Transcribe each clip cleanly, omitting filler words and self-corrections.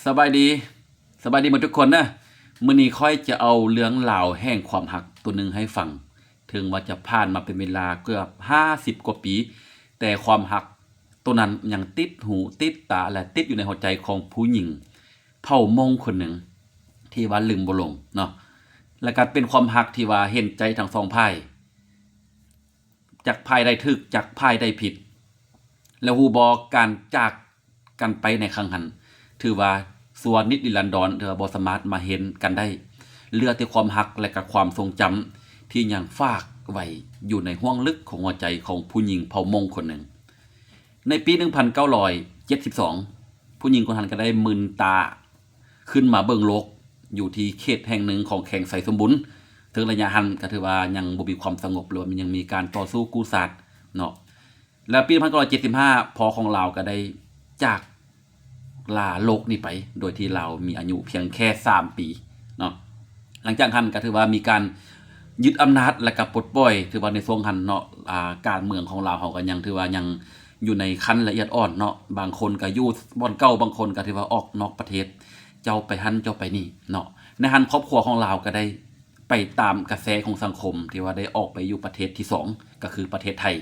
สบายดีสบายดีหมดทุกคนนะมื้อนี้ค่อยจะเอาเรื่องราวแห่งความหักตัวหนึ่งให้ฟังถึงว่าจะผ่านมาเป็นเวลาเกือบ50กว่าปีแต่ความหักตัวนั้นยังติดหูติดตาและติดอยู่ในหัวใจของผู้หญิงเผ่ามงคนหนึ่งที่ว่าลืมบ่ลงเนาะและก็เป็นความหักที่ว่าเห็นใจทั้งสองฝ่ายจากฝ่ายใดถูกจากฝ่ายใดผิดแล้วฮู้บ่การจากกันไปในครั้งนั้นถือว่าส่วนนิดนิรันดรถือว่าบ่สามารถมาเห็นกันได้เหลือแต่ความหักและก็ความทรงจำที่ยังฝากไว้อยู่ในห้วงลึกของหัวใจของผู้หญิงเผ่ามงคนหนึ่งในปี 1972 ผู้หญิงคนนั้นก็ได้มึนตาขึ้นมาเบิ่งโลกอยู่ที่เขตแห่งหนึ่งของแขวงไสสมบุญถึงระยะหันก็ถือว่ายังบ่มีความสงบหรือว่ามันยังมีการต่อสู้กู้ศาสตร์เนาะแล้วปี 1975 พอของลาวก็ได้จากลาโลกนี้ไปโดยที่เรามีอายุเพียงแค่3ปีเนาะหลังจากนั้นก็ถือว่ามีการยึดอำนาจและก็ปลดปล่อยถือว่าในช่วงนั้นเนาะการเมืองของลาวเฮาก็ยังถือว่ายังอยู่ในขั้นละเอียดอ่อนเนาะบางคนก็อยู่บ่อนเก่าบางคนก็ถือว่าออกนอกประเทศเจ้าไปหันเจ้าไปนี่เนาะในหันครอบครัวของลาวก็ได้ไปตามกระแสของสังคมที่ว่าได้ออกไปอยู่ประเทศที่2ก็คือประเทศไทย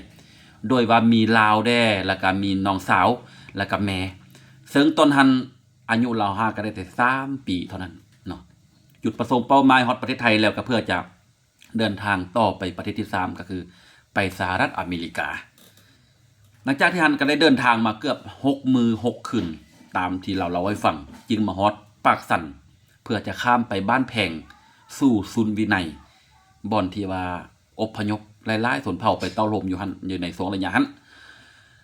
โดยว่ามีลาวแด้แล้วก็มีน้องสาวแล้วก็แม่ซึ่งตอนหันอายุเราก็ได้แต่3ปีเท่านั้นเนาะจุดประสงค์เป้าหมายฮอดประเทศไทยแล้วก็เพื่อจะเดินทางต่อไปประเทศที่3ก็คือไปสหรัฐอเมริกาหลังจากที่หันก็ได้เดินทางมาเกือบ6 มื้อ 6 คืนตามที่เราให้ฟังจึงมาฮอดปากสันเพื่อจะข้ามไปบ้านแพงสู่ซุนวินัยบ่อนที่ว่าอพยพหลายๆชนเผ่าไปเต้าลมอยู่หันอยู่ใน2ระยะหัน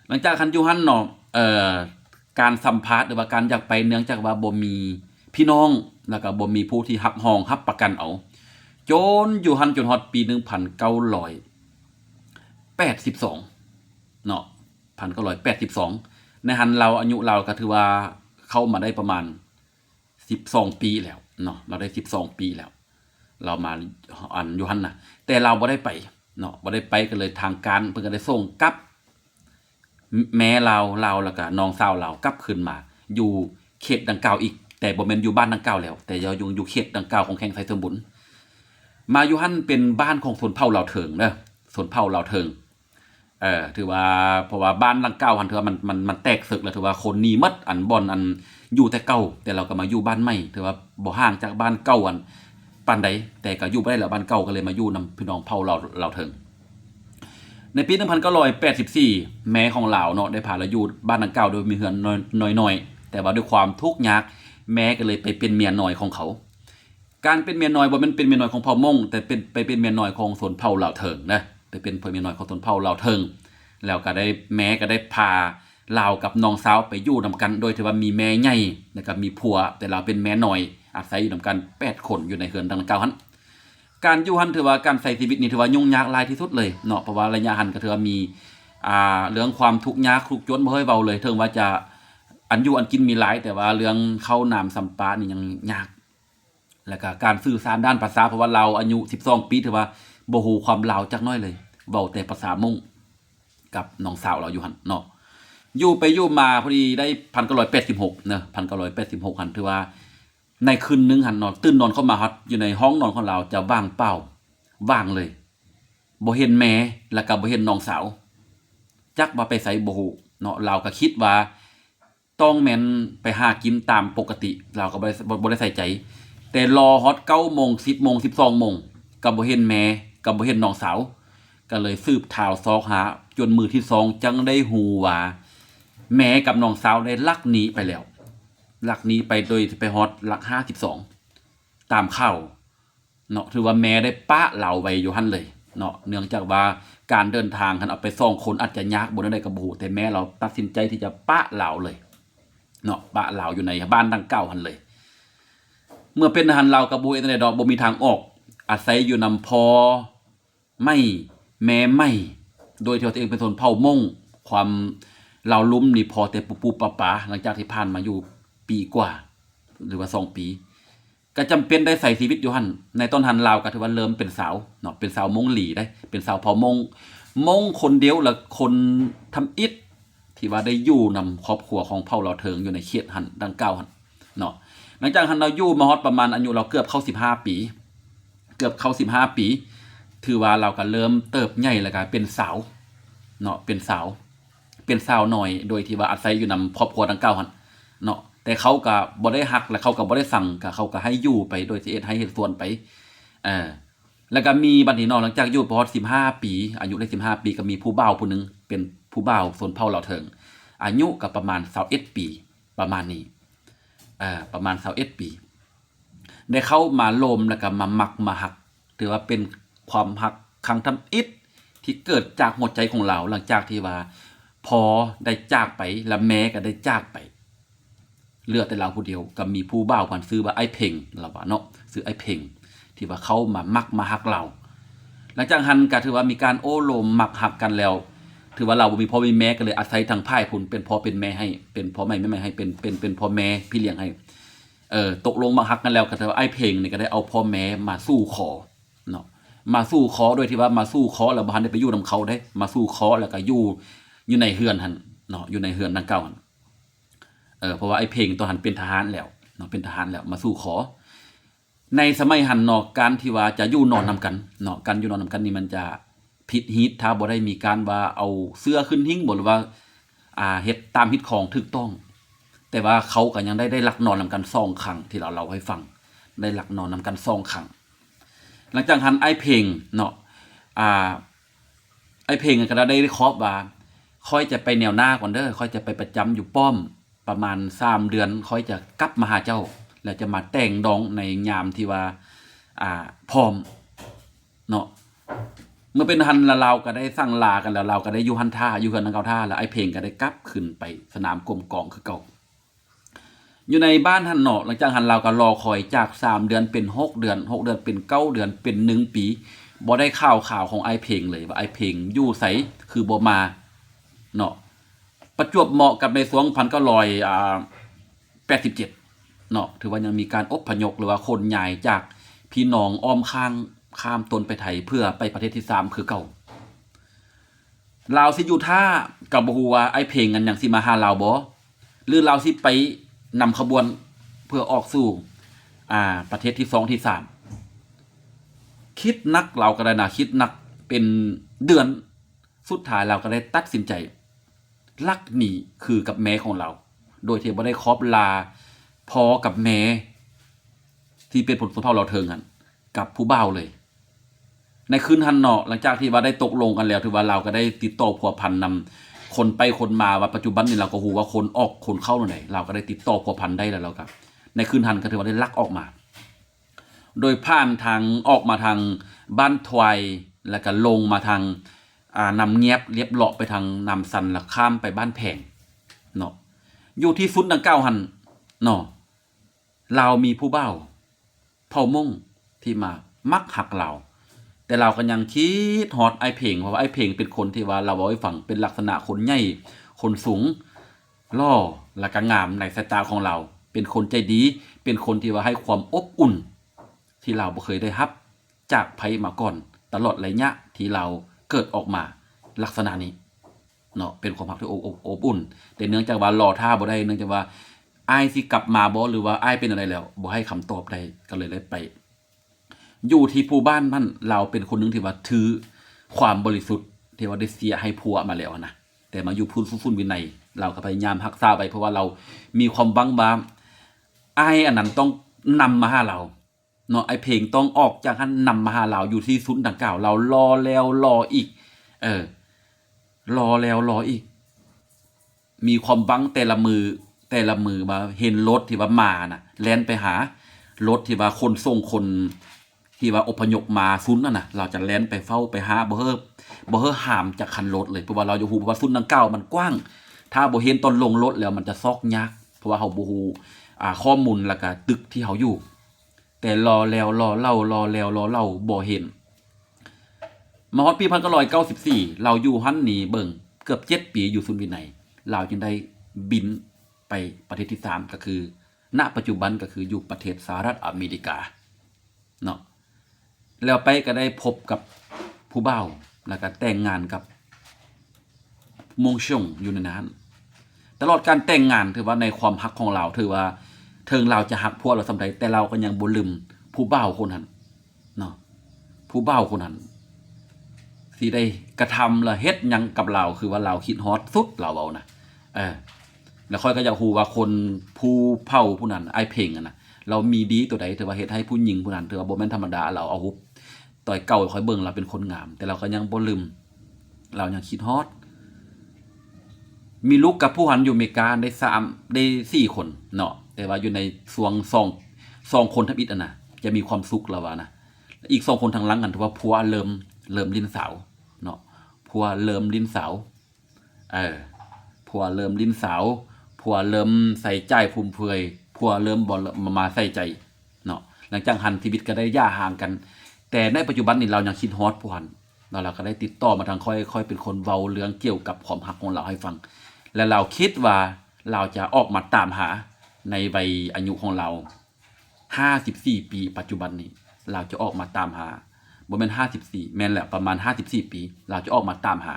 หลังจากคันอยู่หันเนาะการสัมภาษณ์หรือว่าการอยากไปเนื่องจากว่าบ่มีพี่น้องแล้วก็บ่มีผู้ที่รับรองรับประกันเอาจนอยู่หันจนฮอดปี 1982 เนาะ 1982 ในหันเราอายุเราก็ถือว่าเข้ามาได้ประมาณ12 ปีแล้วเนาะเราได้12 ปีแล้วเรามาอยู่หันน่ะแต่เราบ่ได้ไปเนาะบ่ได้ไปก็เลยทางการเพิ่นก็ได้ส่งกลับแม้เราแล้วก็น้องสาวเรากลับขึ้นมาอยู่เขตดังกล่าวอีกแต่บ่แม่นอยู่บ้านดังกล่าวแล้วแต่อยู่เขตดังกล่าวของแขวงไสสมบุญมาอยู่หั่นเป็นบ้านของชนเผ่าลาวเถิงเด้อชนเผ่าลาวเถิงถือว่าเพราะว่าบ้านดังกล่าวหั่นถือว่ามันแตกสึกแล้วถือว่าคนหนีหมดอันบ่อนอันอยู่แต่เก่าแต่เราก็มาอยู่บ้านใหม่ถือว่าบ่ห่างจากบ้านเก่าอันปานใดแต่ก็อยู่บ่ได้แล้วบ้านเก่าก็เลยมาอยู่นำพี่น้องเผ่าลาวเถิงในปี 1984 แม่ของลาวเนาะได้พาเราอยู่บ้านดังกล่าวโดยมีเฮือนน้อยๆแต่ว่าด้วยความทุกข์ยากแม่ก็เลยไปเป็นเมียน้อยของเขาการเป็นเมียน้อยบ่แม่นเป็นเมียน้อยของเผ่ามงแต่เป็นเมียน้อยของชนเผ่าลาวเถิงนะไปเป็นเมียน้อยของชนเผ่าลาวเถิงแล้วก็ได้แม่ก็ได้พาลาวกับน้องสาวไปอยู่นํกันโดยที่ว่ามีแม่ใหญ่แล้วก็มีผัวแต่เราเป็นแม่น้อยอาศัยอยู่นํกัน8คนอยู่ในเฮือนดังกล่าวหั่นการอยู่หันถือว่าการใช้ชีวิตนี่ถือว่ายุ่งยากหลายที่สุดเลยเนาะเพราะว่าระยะหันก็ถือว่ามีเรื่องความทุกข์ยากทุกข์จนบ่ให้เว้าเลยถึงว่าจะอันอยู่อันกินมีหลายแต่ว่าเรื่องข้าวน้ำสัมปานี่ยังยากแล้วก็การสื่อสารด้านภาษาเพราะว่าเราอายุ12 ปีถือว่าบ่ฮู้ความลาวจักน้อยเลยเว้าแต่ภาษามงกับน้องสาวเราอยู่หั่นเนาะอยู่ไปอยู่มาพอดีได้ 1986 เนาะ 1986 หั่นถือว่าในคืนนึงหั่นนอนตื่นนอนเข้ามาฮอดอยู่ในห้องนอนของเราจะว่างเปล่าว่างเลยบ่เห็นแม่แล้วก็บ่เห็นน้องสาวจักว่าไปไสบ่ฮู้เนาะเราก็คิดว่าต้องแม่นไปหากินตามปกติเราก็บ่ได้ใส่ใจแต่รอฮอด 9 โมง 10 โมง 12 โมงก็บ่เห็นแม่ก็บ่เห็นน้องสาวก็เลยสืบข่าวซอกหาจนมื้อที่2จังได้ฮู้ว่าแม่กับน้องสาวได้ลักหนีไปแล้วลักหนีไปโดยไปฮอดหลัก52ตามข่าวเนาะถือว่าแม่ได้ปะเหล่าไว้อยู่หั่นเลยเนาะเนื่องจากว่าการเดินทางคันเอาไป2คนอาจจะยากบ่ได้ก็บ่ฮู้แต่แม่เราตัดสินใจที่จะปะเหล่าเลยเนาะปะเหล่าอยู่ในบ้านดังกล่าวหั่นเลยเมื่อเป็นหันเราก็บ่ได้ดอกบ่มีทางออกอาศัยอยู่นำพอไม่แม่ไม่โดยที่ตัวเองเป็นชนเผ่ามงความเราลุ้มนี่พอแต่ปูปะหลังจากที่ผ่านมาอยู่ปีกว่าหรือว่า2 ปีก็จำเป็นได้ใส่ชีวิตอยู่หั่นในต้นหันลาวก็ถือว่าเริ่มเป็นสาวเนาะเป็นสาวมงหลีได้เป็นสาวเผ่ามงคนเดียวและคนทำอิฐที่ว่าได้อยู่นำครอบครัวของเผ่าลาวเถิงอยู่ในเขตหันดังกล่าวหั่น เนาะหลังจากเราอยู่มาฮอดประมาณอายุเราเกือบเข้า15 ปีเกือบเข้า15 ปีถือว่าเราก็เริ่มเติบใหญ่แล้วก็เป็นสาวเนาะเป็นสาวหน่อยโดยที่ว่าอาศัยอยู่นำครอบครัวดังกล่าวหั่นเนาะแต่เขาก็บ่ได้ฮักและเขาก็บ่ได้สั่งก็เขาก็ให้อยู่ไปโดยที่ให้เฮ็ดส่วนไปแล้วก็มีบัดนี้เนาะหลังจากอยู่พอ15 ปีอายุได้15 ปีก็มีผู้บ่าวผู้นึงเป็นผู้บ่าวชนเผ่าเหล่าเถิงอายุก็ประมาณ21 ปีประมาณนี้ประมาณ21 ปีได้เข้ามาโลมแล้วก็มามักมาฮักถือว่าเป็นความฮักครั้งทำอิฐที่เกิดจากหัวใจของเราหลังจากที่ว่าพอได้จากไปและแม่ก็ได้จากไปเหลือแต่เราผู้เดียวก็มีผู้บ่าวมันซื้อว่าไอ้เพ่งเราว่าเนาะซื้อไอ้เพ่งที่ว่าเขามามักมาฮักเราหลังจากหันก็ถือว่ามีการโอ้โลมมักฮักกันแล้วถือว่าเราบ่มีพ่อมีแม่ก็เลยอาศัยทางพ่ายพุ่นเป็นพ่อเป็นแม่ให้เป็นพ่อแม่ให้เป็นพ่อแม่พี่เลี้ยงให้ตกลงมาฮักกันแล้วก็ถือว่าไอ้เพ่งนี่ก็ได้เอาพ่อแม่มาสู้ขอเนาะมาสู้ขอโดยที่ว่ามาสู้ขอแล้วบ่ทันได้ไปอยู่นำเขาได้มาสู้ขอแล้วก็อยู่ในเฮือนหั่นเนาะอยู่ในเฮือนดังเก่าหั่นเพราะว่าไอ้เพ่งตัวหันเป็นทหารแล้วเนาะเป็นทหารแล้วมาสู้ขอในสมัยหันเนาะการที่ว่าจะอยู่นอนนำกันเนาะกันอยู่นอนนำกันนี่มันจะผิดฮีตถ้าบ่ได้มีการว่าเอาเสื้อขึ้นหิ้งบ่หรือว่าเฮ็ดตามฮิตของถูกต้องแต่ว่าเขาก็ยังได้หลักนอนนำกัน2 ครั้งที่เราเล่าให้ฟังได้หลักนอนนำกัน2 ครั้งหลังจากหันไอ้เพ่งเนาะไอ้เพ่งก็ได้ครอบว่าค่อยจะไปแนวหน้าก่อนเด้อค่อยจะไปประจำอยู่ป้อมประมาณ3 เดือนค่อยจะกลับมาหาเจ้าแล้วจะมาแต่งดองในยามที่ว่าพร้อมเนาะเมื่อเป็นหันแล้วเราก็ได้สั่งลากันแล้วเราก็ได้อยู่หันท่าอยู่เฮือนนางเกาท่าแล้วไอ้เพลงก็ได้กลับขึ้นไปสนามกรมกองคือเก่าอยู่ในบ้านหันเนาะหลังจากหันเราก็รอคอยจาก3 เดือนเป็น6 เดือน6 เดือนเป็น9 เดือนเป็น1 ปีบ่ได้ข่าวของไอ้เพลงเลยว่าไอ้เพลงอยู่ไสคือบ่มาเนาะประจวบเหมาะกับในช่วง1987เนาะถือว่ายังมีการอพยพหรือว่าคนย้ายจากพี่น้องอ้อมข้ามตนไปไทยเพื่อไปประเทศที่3คือเก่าลาวสิอยู่ท่ากับบ่ฮู้ว่าไอ้เพลงกันหยังสิมาหาลาวบ่หรือลาวสิไปนำขบวนเพื่อออกสู่ประเทศที่2ที่3คิดนักเราก็ได้นะคิดนักเป็นเดือนสุดท้ายเราก็ได้ตัดสินใจลักหนีคือกับแม่ของเราโดยที่บ่ได้ครอบลาพอกับแม่ที่เป็นผลสมเภาเราเทิงกันกับผู้บ่าวเลยในคืนหันเนาะหลังจากที่ว่าได้ตกลงกันแล้วถือว่าเราก็ได้ติดต่อพัวพันนำคนไปคนมาว่าปัจจุบันนี้เราก็ฮู้ว่าคนออกคนเข้าไหนเราก็ได้ติดต่อพัวพันได้แล้วครับในคืนหันก็ถือว่าได้ลักออกมาโดยผ่านทางออกมาทางบ้านทวายแล้วก็ลงมาทางนำเงียบเรียบเลาะไปทางนำสันแล้วข้ามไปบ้านแพงเนาะอยู่ที่ซุนดังเก้าหันเนาะเรามีผู้เบ้าเผ่ามงที่มามักหักเราแต่เราก็ยังคิดฮอดไอ้เพลงเพราะว่าไอ้เพลงเป็นคนที่ว่าเราเอาไว้ฟังเป็นลักษณะคนใหญ่คนสูงล่อและก็งามในสายตาของเราเป็นคนใจดีเป็นคนที่ว่าให้ความอบอุ่นที่เราบ่เคยได้รับจากไผมาก่อนตลอดระยะที่เราเกิดออกมาลักษณะนี้เนาะเป็นความรักที่อบอุ่นแต่เนื่องจากว่ารอท่าบ่ได้เนื่องจากว่าอ้ายสิกลับมาบ่หรือว่าอ้ายเป็นอะไรแล้วบ่ให้คำตอบได้ก็เลยไปอยู่ที่ผู้บ้านมันเราเป็นคนนึงที่ว่าถือความบริสุทธิ์ที่ว่าได้เสียให้ผัวมาแล้วนะแต่มาอยู่พุ่นฟุ้นวินัยเราก็พยายามรักษาไว้เพราะว่าเรามีความบังบามอ้ายอันนั้นต้องนำมาหาเราเนาะไอ้เพลงต้องออกจากนั้นนำมาหาเราอยู่ที่ซุนดังกล่าวเรารอแล้วรออีกรอแล้วรออีกมีความบังแต่ละมือมาเห็นรถที่ว่ามาน่ะแล่นไปหารถที่ว่าคนส่งคนที่ว่าอพยพมาซุนนั่นน่ะเราจะแล่นไปเฝ้าไปหาบ่เฮอห้ามจากคันรถเลยเพราะว่าเราอยู่ฮู้ว่าซุนดังกล่าวมันกว้างถ้าบ่เห็นตอนลงรถแล้วมันจะซอกยากเพราะว่าเฮาบ่ฮู้ข้อมูลแล้วก็ตึกที่เฮาอยู่แต่รอแล้วรอเล่บ่เห็นมาฮอดปี1994เราอยู่หันนี่เบิ่งเกือบ7 ปีอยู่ซุนวินัยเราจึงได้บินไปประเทศที่3ก็คือณปัจจุบันก็คืออยู่ประเทศสหรัฐอเมริกาเนาะแล้วไปก็ได้พบกับผู้บ่าวแล้วก็แต่งงานกับมงชงอยู่ในนั้นตลอดการแต่งงานถือว่าในความฮักของเราถือว่า ถึงเราจะหักพวกเราสำใดแต่เราก็ยังบ่ลืมผู้บ่าวคนนั้นเนาะผู้บ่าวคนนั้นสิได้กระทำละเฮ็ดหยังกับเราคือว่าเราคิดฮอดสุดเราเอานะแล้วค่อยก็จะฮู้ว่าคนผู้เฒ่าผู้นั้นอ้ายเพ่งอะนะเรามีดีตัวใดถือว่าเฮ็ดให้ผู้หญิงผู้นั้นถือว่าบ่แม่นธรรมดาเราเอาฮุบต่อยเก่าค่อยเบิ่งเราเป็นคนงามแต่เราก็ยังบ่ลืมเรายังคิดฮอดมีลูกกับผู้หันอยู่อเมริกาได้4คนเนาะแต่ว่าอยู่ในสวง2คนทับอิฐนะจะมีความสุขแล้วว่านะอีก2คนทางหลังกันถือว่าผัวเริ่มลิ้นสาวเนาะผัวเริ่มลิ้นสาวผัวเริ่มลิ้นสาวผัวเริ่มใส่ใจภูมิเพยผัวเริ่มบ่มาใส่ใจเนาะหลังจากหันชีวิตก็ได้ย่าห่างกันแต่ในปัจจุบันนี้เรายังคิดฮอดผู้หันแล้วเราก็ได้ติดต่อมาทางค่อยเป็นคนเว้าเรื่องเกี่ยวกับความรักของเราให้ฟังและเราคิดว่าเราจะออกมาตามหาในใบอายุของเรา54ปีปัจจุบันนี้เราจะออกมาตามหาบ่แม่น54แม่นแหละประมาณ54ปีเราจะออกมาตามหา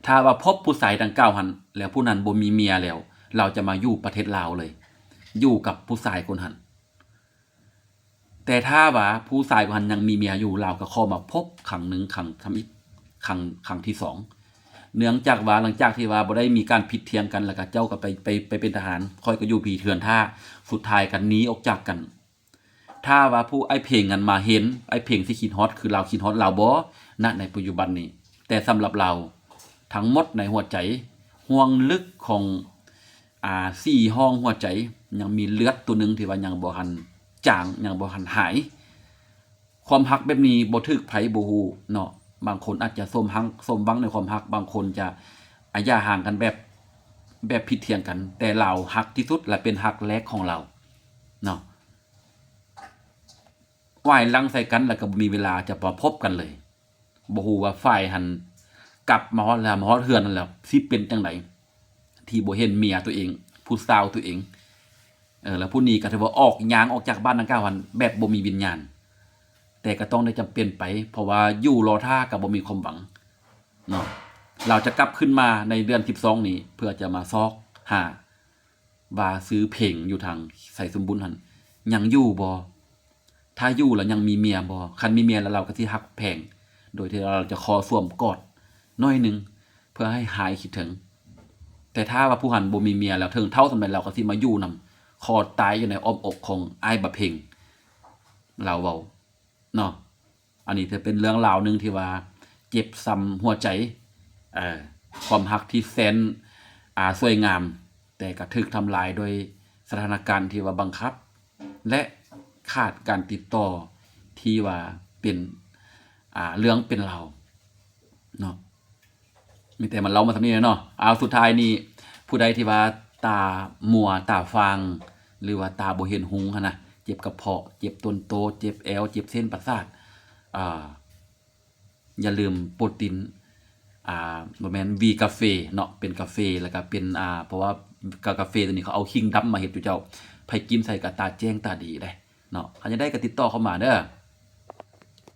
ถ้าว่าพบผู้ชายดังกล่าวหันแล้วผู้นั้นบ่มีเมียแล้วเราจะมาอยู่ประเทศลาวเลยอยู่กับผู้ชายคนหันแต่ถ้าว่าผู้ชายคนหันยังมีเมียอยู่เราก็ขอมาพบครั้งนึงครั้งทำอีกครั้งที่2เนื่องจากว่าหลังจากที่ว่าบ่ได้มีการผิดเถียงกันแล้วก็เจ้าก็ไปเป็นทหารค่อยก็อยู่ผีเถื่อนท่าสุดท้ายกันหนีออกจากกันถ้าว่าผู้ไอ้เพลงกันมาเห็นไอ้เพลงที่คิดฮอตคือเราคิดฮอตเราบ่ณในปัจจุบันนี้แต่สำหรับเราทั้งหมดในหัวใจห่วงลึกของ4ห้องหัวใจยังมีเลือดตัวนึงที่ว่ายังบ่ทันจางยังบ่ทันหายความรักแบบนี้บ่ถึกไผบ่ฮู้เนาะบางคนอาจจะสมหวังในความรักบางคนจะอาญาห่างกันแบบผิดเถียงกันแต่เราฮักที่สุดและเป็นฮักแรกของเราเนาะว่ายลังใส่กันแล้วก็บ่มีเวลาจะมาพบกันเลยบ่ฮู้ว่าฝ่ายหันกลับมาฮอดแล้วมาฮอดเฮือนนั่นแหละสิเป็นจังได๋ที่บ่เห็นเมียตัวเองผู้สาวตัวเองแล้วผู้นี้ก็ถือว่าออกย้างออกจากบ้านดังกล่าวหันแบบบ่มีวิญญาณแต่ก็ต้องได้จำเป็นไปเพราะว่าอยู่รอท่าก็บ่มีความหวังเนาะเราจะกลับขึ้นมาในเดือน12นี้เพื่อจะมาซอกหาว่าซื้อเพ่งอยู่ทางใส่สมบูรณ์หั่นยังอยู่บ่ถ้าอยู่แล้วยังมีเมียบ่คันมีเมียแล้วเราก็สิฮักแพงโดยที่เราจะขอสวมกอดน้อยนึงเพื่อให้หายคิดถึงแต่ถ้าว่าผู้หันบ่มีเมียแล้วถึงเท่าสมัยเราก็สิมาอยู่นำคอตายอยู่ในอ้อมอกของอ้ายบะเพ็งเราเว้าเนาะอันนี้จะเป็นเรื่องราวนึงที่ว่าเจ็บซ้ำหัวใจความรักที่แสนสวยงามแต่ก็ถูกทำลายโดยสถานการณ์ที่ว่าบังคับและขาดการติดต่อที่ว่าเป็นเรื่องเป็นราวเนาะมีแต่มันเล่ามาทำนี้เนาะเอาสุดท้ายนี่ผู้ใดที่ว่าตามัวตาฟางหรือว่าตาบ่เห็นหุงหั่นน่ะเจ็บกระเพาะเจ็บต้นโตเจ็บแอวเจ็บเส้นประสาทอย่าลืมโปรตีนบ่แม่น V กาแฟเนาะเป็นกาแฟแล้วก็เป็นเพราะว่ากาแฟตัวนี้เขาเอาขิงดำมาเฮ็ดอยู่เจ้าไผกินใส่ก็ตาแจ้งตาดีได้เนาะถ้าจะได้ก็ติดต่อเข้ามาเด้อ